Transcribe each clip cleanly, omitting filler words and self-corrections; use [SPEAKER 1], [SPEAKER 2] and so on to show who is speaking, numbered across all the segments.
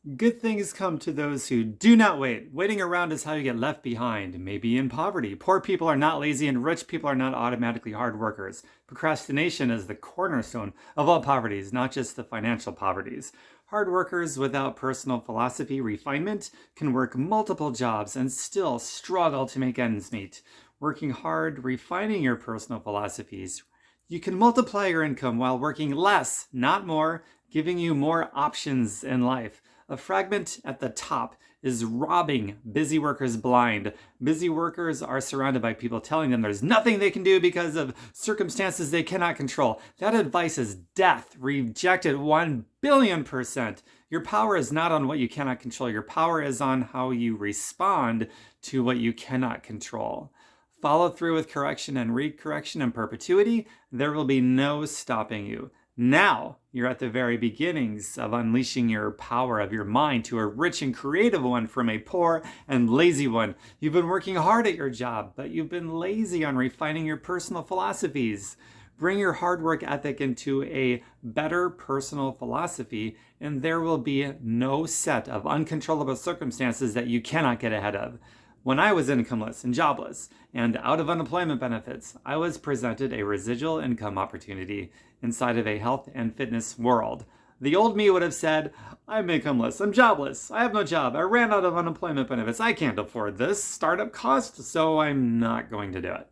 [SPEAKER 1] Good things come to those who do not wait. Waiting around is how you get left behind, maybe in poverty. Poor people are not lazy and rich people are not automatically hard workers. Procrastination is the cornerstone of all poverties, not just the financial poverties. Hard workers without personal philosophy refinement can work multiple jobs and still struggle to make ends meet. Working hard, refining your personal philosophies, you can multiply your income while working less, not more, giving you more options in life. A fragment at the top is robbing busy workers blind. Busy workers are surrounded by people telling them there's nothing they can do because of circumstances they cannot control. That advice is death. Rejected 1,000,000,000%. Your power is not on what you cannot control. Your power is on how you respond to what you cannot control. Follow through with correction and recorrection in perpetuity. There will be no stopping you. Now you're at the very beginnings of unleashing your power of your mind to a rich and creative one from a poor and lazy one. You've been working hard at your job, but you've been lazy on refining your personal philosophies. Bring your hard work ethic into a better personal philosophy, and there will be no set of uncontrollable circumstances that you cannot get ahead of. When I was incomeless and jobless and out of unemployment benefits, I was presented a residual income opportunity inside of a health and fitness world. The old me would have said, I'm incomeless, I'm jobless, I have no job, I ran out of unemployment benefits, I can't afford this startup cost, so I'm not going to do it.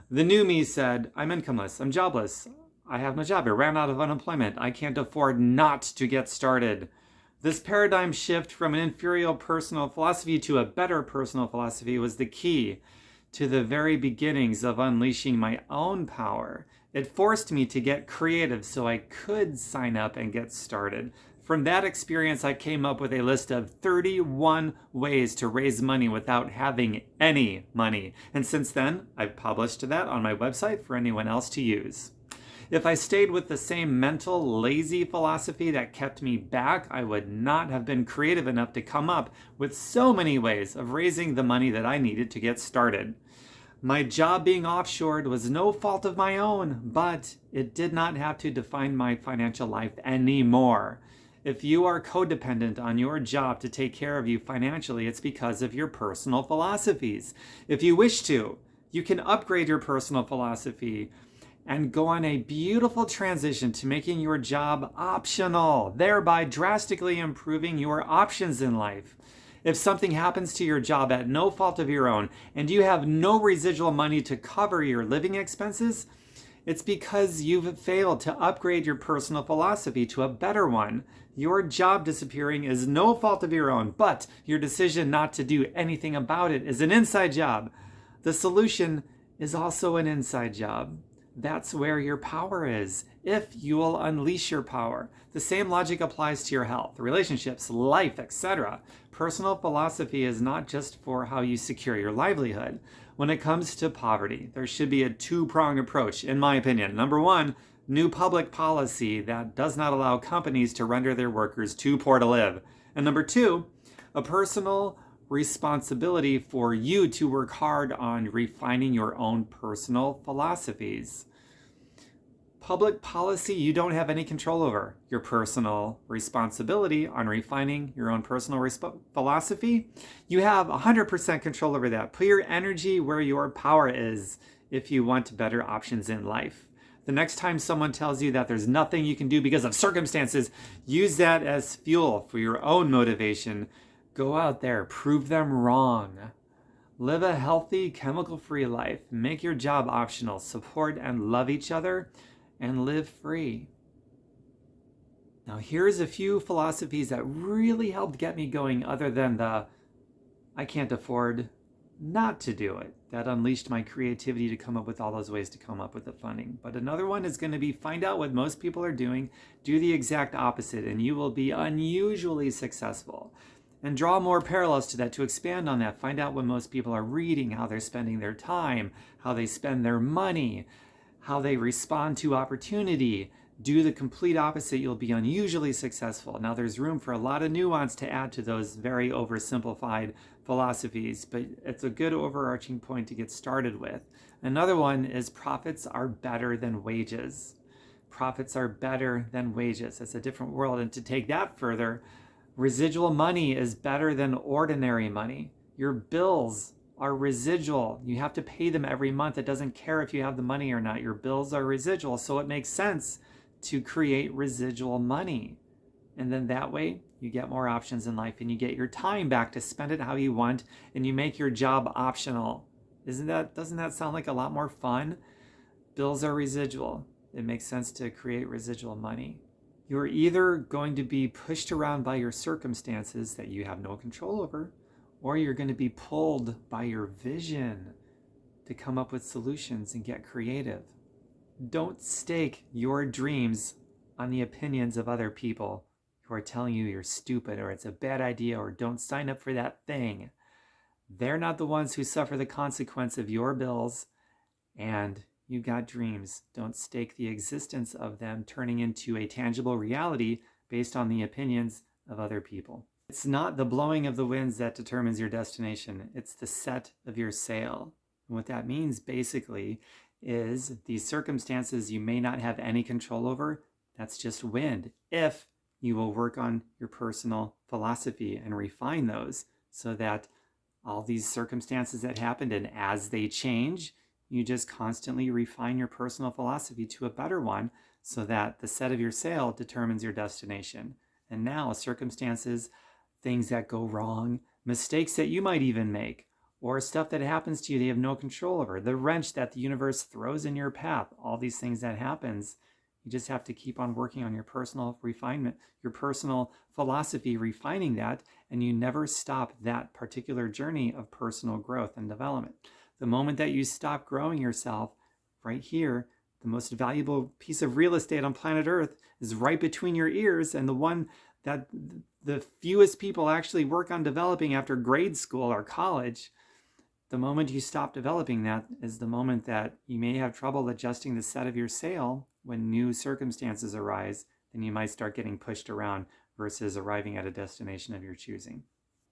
[SPEAKER 1] The new me said, I'm incomeless, I'm jobless, I have no job, I ran out of unemployment, I can't afford not to get started. This paradigm shift from an inferior personal philosophy to a better personal philosophy was the key to the very beginnings of unleashing my own power. It forced me to get creative so I could sign up and get started. From that experience, I came up with a list of 31 ways to raise money without having any money. And since then, I've published that on my website for anyone else to use. If I stayed with the same mental, lazy philosophy that kept me back, I would not have been creative enough to come up with so many ways of raising the money that I needed to get started. My job being offshored was no fault of my own, but it did not have to define my financial life anymore. If you are codependent on your job to take care of you financially, it's because of your personal philosophies. If you wish to, you can upgrade your personal philosophy and go on a beautiful transition to making your job optional, thereby drastically improving your options in life. If something happens to your job at no fault of your own and you have no residual money to cover your living expenses, it's because you've failed to upgrade your personal philosophy to a better one. Your job disappearing is no fault of your own, but your decision not to do anything about it is an inside job. The solution is also an inside job. That's where your power is, if you will unleash your power. The same logic applies to your health, relationships, life, etc. Personal philosophy is not just for how you secure your livelihood. When it comes to poverty, there should be a two-pronged approach, in my opinion. Number one, new public policy that does not allow companies to render their workers too poor to live. And number two, a personal responsibility for you to work hard on refining your own personal philosophies. Public policy you don't have any control over. Your personal responsibility on refining your own personal philosophy, you have 100% control over that. Put your energy where your power is if you want better options in life. The next time someone tells you that there's nothing you can do because of circumstances, use that as fuel for your own motivation. Go out there, prove them wrong. Live a healthy, chemical-free life. Make your job optional. Support and love each other, and live free. Now, here's a few philosophies that really helped get me going, other than the I can't afford not to do it. That unleashed my creativity to come up with all those ways to come up with the funding. But another one is going to be find out what most people are doing, do the exact opposite, and you will be unusually successful. And draw more parallels to that to expand on that. Find out what most people are reading, how they're spending their time, how they spend their money, how they respond to opportunity. Do the complete opposite, you'll be unusually successful. Now, there's room for a lot of nuance to add to those very oversimplified philosophies, but it's a good overarching point to get started with. Another one is profits are better than wages. Profits are better than wages. It's a different world. And to take that further, Residual money is better than ordinary money. Your bills are residual. You have to pay them every month. It doesn't care if you have the money or not. Your bills are residual. So it makes sense to create residual money. And then that way you get more options in life and you get your time back to spend it how you want and you make your job optional. Doesn't that sound like a lot more fun? Bills are residual. It makes sense to create residual money. You're either going to be pushed around by your circumstances that you have no control over, or you're going to be pulled by your vision to come up with solutions and get creative. Don't stake your dreams on the opinions of other people who are telling you you're stupid or it's a bad idea or don't sign up for that thing. They're not the ones who suffer the consequence of your bills, and you got dreams. Don't stake the existence of them turning into a tangible reality based on the opinions of other people. It's not the blowing of the winds that determines your destination. It's the set of your sail. And what that means basically is these circumstances you may not have any control over. That's just wind. If you will work on your personal philosophy and refine those so that all these circumstances that happened and as they change, you just constantly refine your personal philosophy to a better one so that the set of your sail determines your destination. And now circumstances, things that go wrong, mistakes that you might even make, or stuff that happens to you they have no control over, the wrench that the universe throws in your path, all these things that happens, you just have to keep on working on your personal refinement, your personal philosophy, refining that, and you never stop that particular journey of personal growth and development. The moment that you stop growing yourself, right here, the most valuable piece of real estate on planet Earth is right between your ears, and the one that the fewest people actually work on developing after grade school or college. The moment you stop developing that is the moment that you may have trouble adjusting the set of your sail when new circumstances arise, then you might start getting pushed around versus arriving at a destination of your choosing.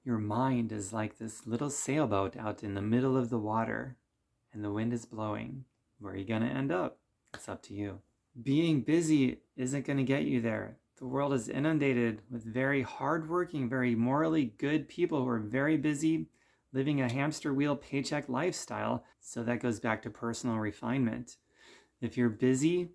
[SPEAKER 1] Your mind is like this little sailboat out in the middle of the water, and the wind is blowing. Where are you going to end up? It's up to you. Being busy isn't going to get you there. The world is inundated with very hardworking, very morally good people who are very busy living a hamster wheel paycheck lifestyle. So that goes back to personal refinement. If you're busy,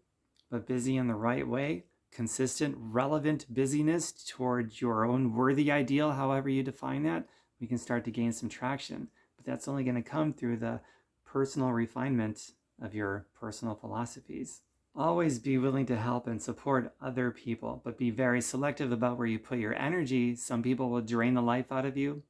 [SPEAKER 1] but busy in the right way, consistent, relevant busyness towards your own worthy ideal, however you define that, we can start to gain some traction. But that's only going to come through the personal refinement of your personal philosophies. Always be willing to help and support other people, but be very selective about where you put your energy. Some people will drain the life out of you.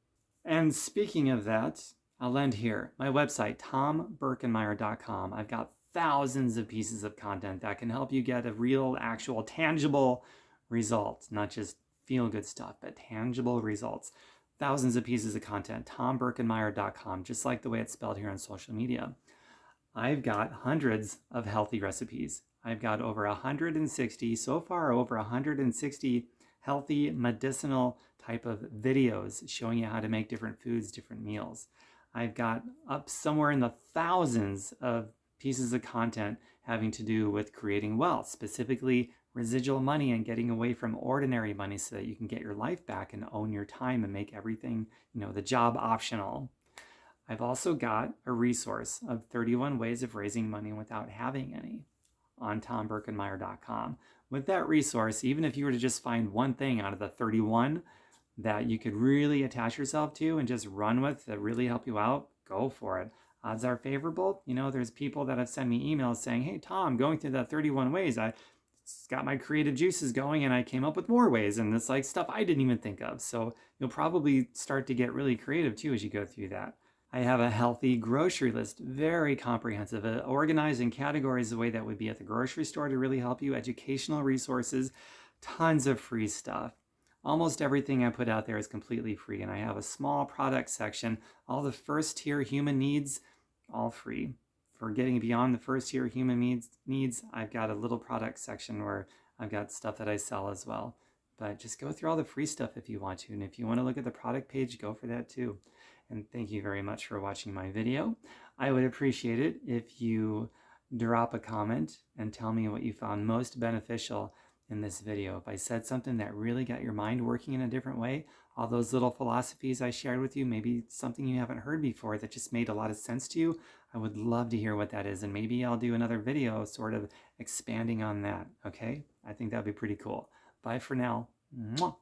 [SPEAKER 1] And speaking of that, I'll end here. My website, tombirkenmeyer.com. I've got thousands of pieces of content that can help you get a real, actual, tangible result. Not just feel-good stuff, but tangible results. Thousands of pieces of content, tombirkenmeyer.com, just like the way it's spelled here on social media. I've got hundreds of healthy recipes. I've got over 160, so far over 160 healthy medicinal type of videos showing you how to make different foods, different meals. I've got up somewhere in the thousands of pieces of content having to do with creating wealth, specifically residual money and getting away from ordinary money so that you can get your life back and own your time and make everything, the job optional. I've also got a resource of 31 ways of raising money without having any on tombirkenmeyer.com. With that resource, even if you were to just find one thing out of the 31 that you could really attach yourself to and just run with that really help you out, go for it. Odds are favorable. There's people that have sent me emails saying, hey, Tom, going through the 31 ways, I got my creative juices going and I came up with more ways. And it's like stuff I didn't even think of. So you'll probably start to get really creative too as you go through that. I have a healthy grocery list, very comprehensive, organized in categories the way that would be at the grocery store to really help you, educational resources, tons of free stuff. Almost everything I put out there is completely free, and I have a small product section, all the first tier human needs, all free. For getting beyond the first tier human needs, I've got a little product section where I've got stuff that I sell as well. But just go through all the free stuff if you want to, and if you want to look at the product page, go for that too. And thank you very much for watching my video. I would appreciate it if you drop a comment and tell me what you found most beneficial in this video. If I said something that really got your mind working in a different way, all those little philosophies I shared with you, maybe something you haven't heard before that just made a lot of sense to you, I would love to hear what that is. And maybe I'll do another video sort of expanding on that, okay? I think that'd be pretty cool. Bye for now. Mwah.